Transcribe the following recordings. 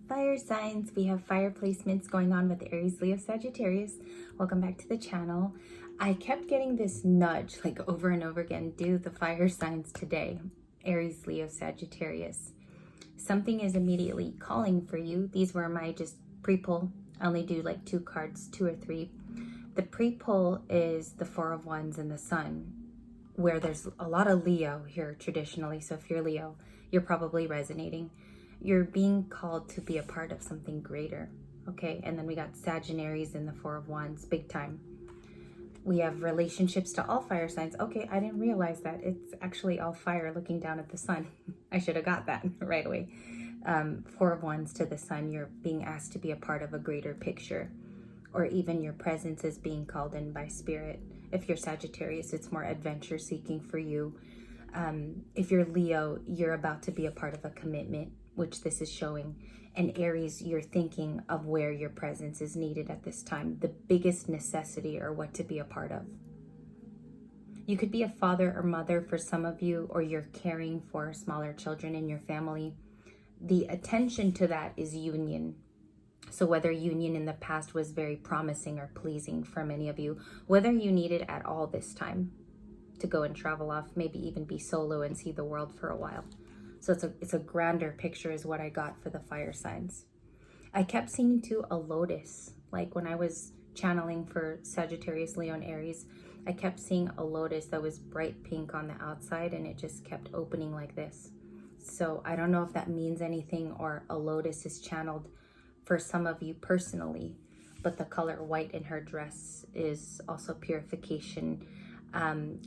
Fire signs, we have fire placements going on with Aries, Leo, Sagittarius. Welcome back to the channel. I kept getting this nudge like over and over again, do the fire signs today. Aries, Leo, Sagittarius. Something is immediately calling for you. These were my just pre-pull. I only do like 2 cards, 2 or 3. The pre-pull is the Four of Wands and the Sun, where there's a lot of Leo here traditionally. So if you're Leo, you're probably resonating. You're being called to be a part of something greater, okay? And then we got Sagittarius in the Four of Wands, big time. We have relationships to all fire signs. Okay, I didn't realize that. It's actually all fire looking down at the sun. I should have got that right away. Four of Wands to the Sun, you're being asked to be a part of a greater picture, or even your presence is being called in by spirit. If you're Sagittarius, it's more adventure seeking for you. If you're Leo, you're about to be a part of a commitment, which this is showing. And Aries, you're thinking of where your presence is needed at this time, the biggest necessity or what to be a part of. You could be a father or mother for some of you, or you're caring for smaller children in your family. The attention to that is union. So whether union in the past was very promising or pleasing for many of you, whether you need it at all this time to go and travel off, maybe even be solo and see the world for a while. So it's a grander picture is what I got for the fire signs. I kept seeing too a lotus. Like when I was channeling for Sagittarius, Leo, and Aries, I kept seeing a lotus that was bright pink on the outside, and it just kept opening like this. So I don't know if that means anything, or a lotus is channeled for some of you personally, but the color white in her dress is also purification,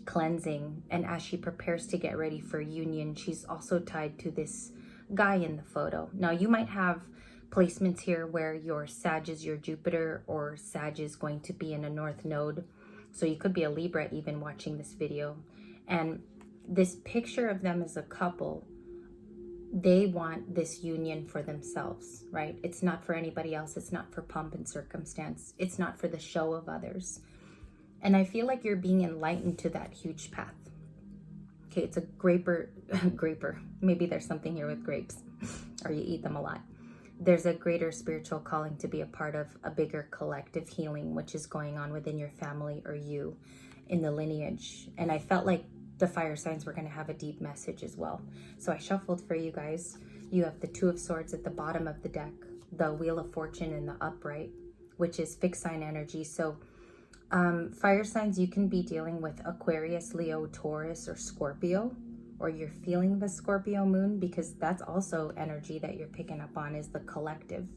cleansing. And as she prepares to get ready for union, she's also tied to this guy in the photo. Now you might have placements here where your Sag is your Jupiter, or Sag is going to be in a North Node. So you could be a Libra even watching this video. And this picture of them as a couple, they want this union for themselves, right? It's not for anybody else. It's not for pomp and circumstance. It's not for the show of others. And I feel like you're being enlightened to that huge path. Okay, it's a graper. Maybe there's something here with grapes, or you eat them a lot. There's a greater spiritual calling to be a part of a bigger collective healing, which is going on within your family or you in the lineage. And I felt like the fire signs were going to have a deep message as well. So I shuffled for you guys. You have the Two of Swords at the bottom of the deck, the Wheel of Fortune in the upright, which is fixed sign energy. So fire signs, you can be dealing with Aquarius, Leo, Taurus, or Scorpio, or you're feeling the Scorpio moon, because that's also energy that you're picking up on, is the collective.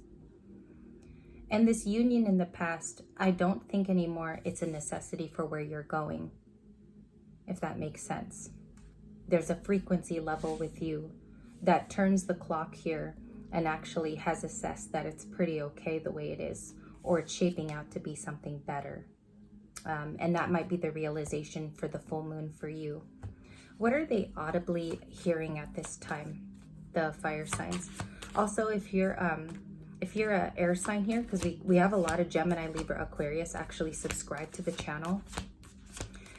And this union in the past, I don't think anymore it's a necessity for where you're going, if that makes sense. There's a frequency level with you that turns the clock here and actually has assessed that it's pretty okay the way it is, or it's shaping out to be something better. And that might be the realization for the full moon for you. What are they audibly hearing at this time, the fire signs? Also, if you're a air sign here, because we have a lot of Gemini, Libra, Aquarius actually subscribe to the channel,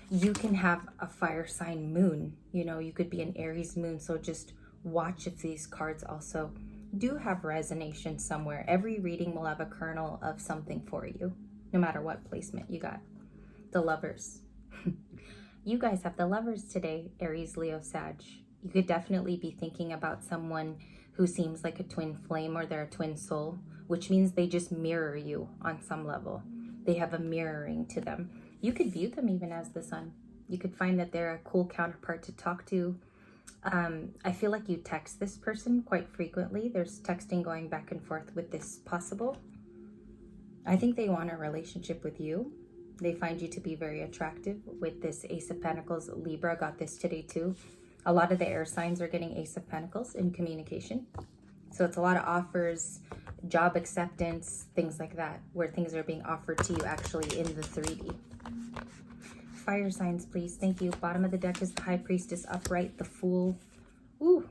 you can have a fire sign moon. You know, you could be an Aries moon. So just watch if these cards also do have resonation somewhere. Every reading will have a kernel of something for you, no matter what placement you got. The Lovers. You guys have the Lovers today, Aries, Leo, Sag. You could definitely be thinking about someone who seems like a twin flame, or they're a twin soul, which means they just mirror you on some level. They have a mirroring to them. You could view them even as the sun. You could find that they're a cool counterpart to talk to. I feel like you text this person quite frequently. There's texting going back and forth with this possible. I think they want a relationship with you. They find you to be very attractive with this Ace of Pentacles. Libra got this today too. A lot of the air signs are getting Ace of Pentacles in communication. So it's a lot of offers, job acceptance, things like that, where things are being offered to you actually in the 3D. Fire signs, please. Thank you. Bottom of the deck is the High Priestess upright, the Fool. Ooh,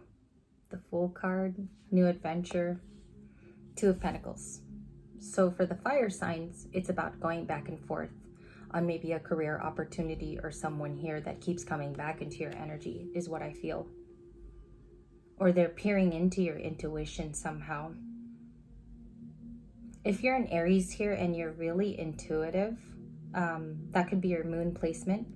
the Fool card, new adventure, Two of Pentacles. So for the fire signs, it's about going back and forth on maybe a career opportunity, or someone here that keeps coming back into your energy, is what I feel. Or they're peering into your intuition somehow. If you're an Aries here and you're really intuitive, that could be your moon placement.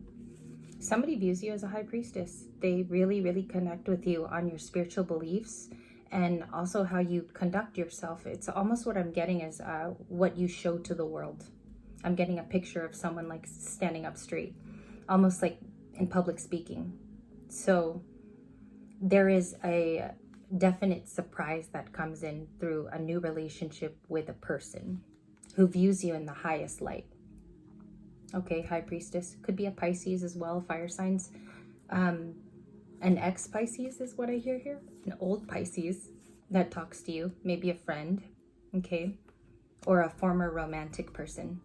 Somebody views you as a high priestess. They really, really connect with you on your spiritual beliefs and also how you conduct yourself. It's almost what I'm getting is what you show to the world. I'm getting a picture of someone like standing up straight, almost like in public speaking. So there is a definite surprise that comes in through a new relationship with a person who views you in the highest light. Okay, high priestess could be a Pisces as well, fire signs. An ex-Pisces is what I hear here. An old Pisces that talks to you, maybe a friend, okay, or a former romantic person.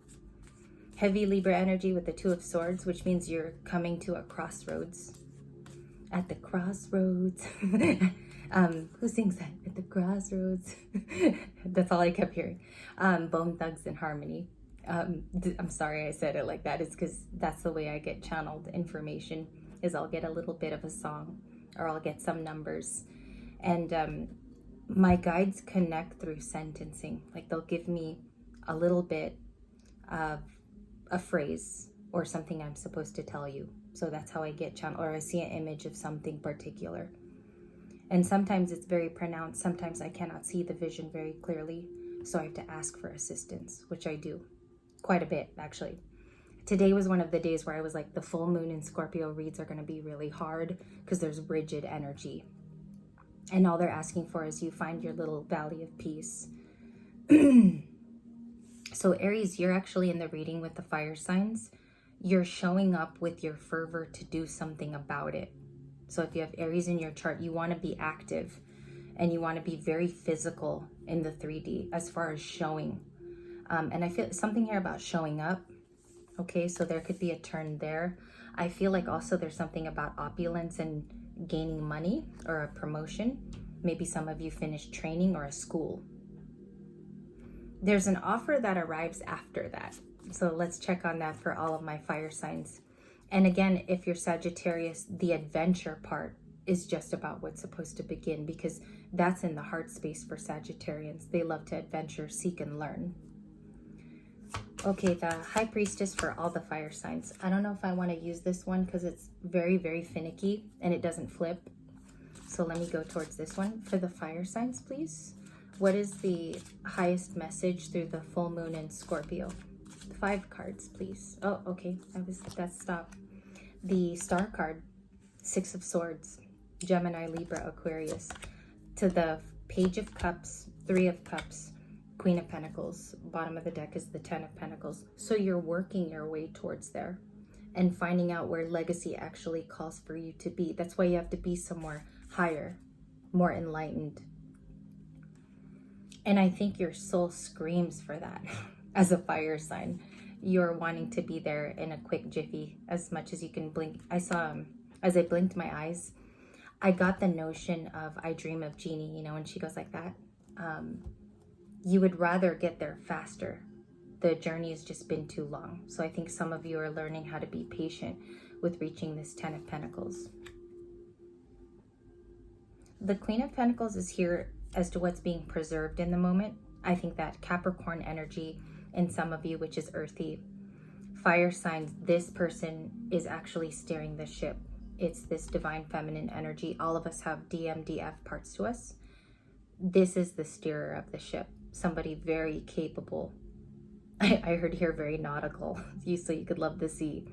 Heavy Libra energy with the Two of Swords, which means you're coming to a crossroads. At the crossroads. Who sings that? At the crossroads. That's all I kept hearing. Bone Thugs and Harmony. I'm sorry I said it like that. It's because that's the way I get channeled information, is I'll get a little bit of a song or I'll get some numbers. And my guides connect through sentencing. Like they'll give me a little bit of a phrase or something I'm supposed to tell you. So that's how I get channeled, or I see an image of something particular. And sometimes it's very pronounced. Sometimes I cannot see the vision very clearly. So I have to ask for assistance, which I do quite a bit, actually. Today was one of the days where I was like, the full moon in Scorpio reads are going to be really hard because there's rigid energy. And all they're asking for is you find your little valley of peace. So Aries, you're actually in the reading with the fire signs. You're showing up with your fervor to do something about it. So if you have Aries in your chart, you want to be active and you want to be very physical in the 3D as far as showing. And I feel something here about showing up. Okay, so there could be a turn there. I feel like also there's something about opulence and gaining money or a promotion. Maybe some of you finished training or a school. There's an offer that arrives after that. So let's check on that for all of my fire signs. And again, if you're Sagittarius, the adventure part is just about what's supposed to begin, because that's in the heart space for Sagittarians. They love to adventure, seek, and learn. Okay, the High Priestess for all the fire signs. I don't know if I want to use this one because it's very, very finicky and it doesn't flip. So let me go towards this one. For the fire signs, please. What is the highest message through the full moon in Scorpio? 5 cards, please. Oh, okay. That stopped. The star card, 6 of Swords, Gemini, Libra, Aquarius. To the Page of Cups, 3 of Cups, Queen of Pentacles. Bottom of the deck is the 10 of Pentacles. So you're working your way towards there and finding out where legacy actually calls for you to be. That's why you have to be somewhere higher, more enlightened. And I think your soul screams for that as a fire sign. You're wanting to be there in a quick jiffy as much as you can blink. I saw, as I blinked my eyes, I got the notion of I Dream of Jeannie, you know, when she goes like that. You would rather get there faster. The journey has just been too long. So I think some of you are learning how to be patient with reaching this 10 of Pentacles. The Queen of Pentacles is here as to what's being preserved in the moment. I think that Capricorn energy in some of you, which is earthy, fire signs, this person is actually steering the ship. It's this divine feminine energy. All of us have DMDF parts to us. This is the steerer of the ship. Somebody very capable. I heard here very nautical, so you could love the sea.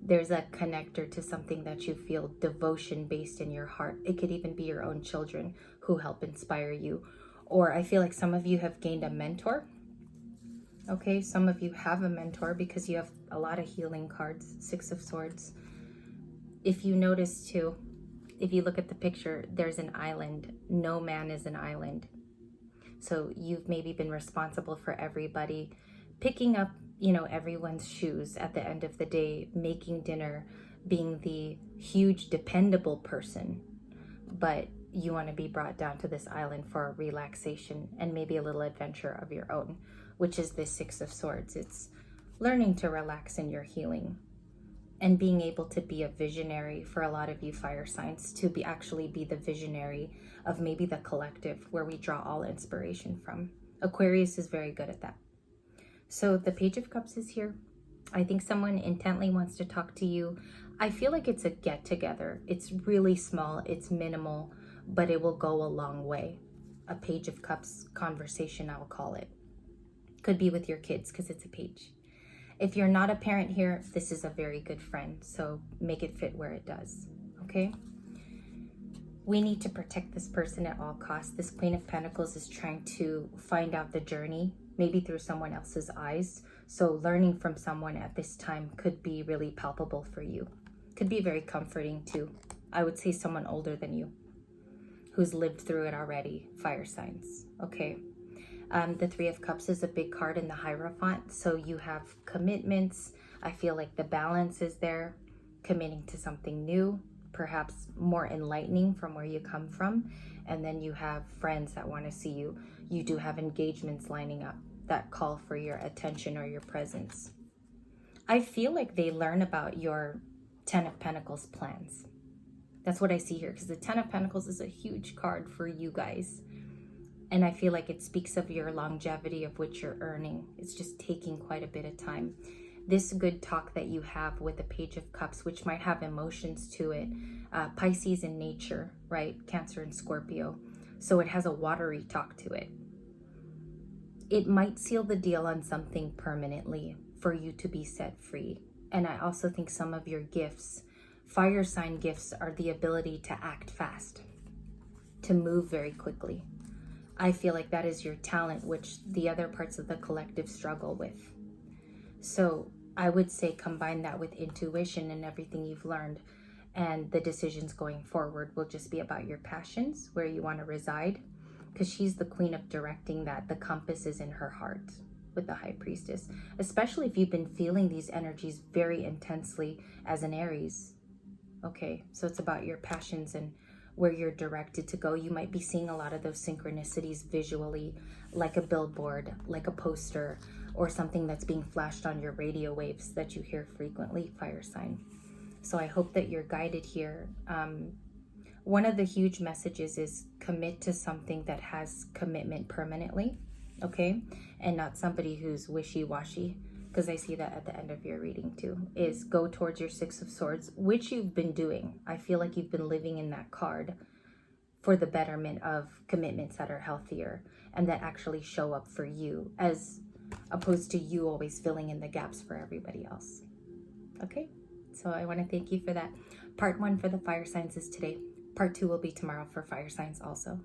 There's a connector to something that you feel devotion based in your heart. It could even be your own children who help inspire you. Or I feel like some of you have gained a mentor. Okay, some of you have a mentor because you have a lot of healing cards, 6 of Swords. If you notice too, if you look at the picture, there's an island. No man is an island. So you've maybe been responsible for everybody, picking up, you know, everyone's shoes at the end of the day, making dinner, being the huge dependable person. But you want to be brought down to this island for relaxation and maybe a little adventure of your own, which is this 6 of Swords. It's learning to relax in your healing and being able to be a visionary for a lot of you fire signs, to be actually be the visionary of maybe the collective where we draw all inspiration from. Aquarius is very good at that. So the Page of Cups is here. I think someone intently wants to talk to you. I feel like it's a get together. It's really small, it's minimal, but it will go a long way. A Page of Cups conversation, I'll call it. Could be with your kids because it's a page. If you're not a parent here, this is a very good friend. So make it fit where it does. Okay? We need to protect this person at all costs. This Queen of Pentacles is trying to find out the journey, maybe through someone else's eyes. So learning from someone at this time could be really palpable for you. Could be very comforting too. I would say someone older than you who's lived through it already. Fire signs. Okay. The Three of Cups is a big card in the Hierophant. So you have commitments. I feel like the balance is there. Committing to something new, perhaps more enlightening from where you come from. And then you have friends that want to see you. You do have engagements lining up that call for your attention or your presence. I feel like they learn about your Ten of Pentacles plans. That's what I see here, because the Ten of Pentacles is a huge card for you guys. And I feel like it speaks of your longevity of which you're earning. It's just taking quite a bit of time. This good talk that you have with the Page of Cups, which might have emotions to it. Pisces in nature, right? Cancer and Scorpio. So it has a watery talk to it. It might seal the deal on something permanently for you to be set free. And I also think some of your gifts, fire sign gifts, are the ability to act fast, to move very quickly. I feel like that is your talent, which the other parts of the collective struggle with. So I would say combine that with intuition and everything you've learned, and the decisions going forward will just be about your passions, where you want to reside, because she's the queen of directing that. The compass is in her heart with the High Priestess, especially if you've been feeling these energies very intensely as an Aries. Okay, so it's about your passions and where you're directed to go. You might be seeing a lot of those synchronicities visually, like a billboard, like a poster, or something that's being flashed on your radio waves that you hear frequently, fire sign. So I hope that you're guided here. One of the huge messages is commit to something that has commitment permanently, okay? And not somebody who's wishy-washy, because I see that at the end of your reading too, is go towards your Six of Swords, which you've been doing. I feel like you've been living in that card for the betterment of commitments that are healthier and that actually show up for you, as opposed to you always filling in the gaps for everybody else. Okay, so I want to thank you for that. Part 1 for the fire signs is today. Part 2 will be tomorrow for fire signs also.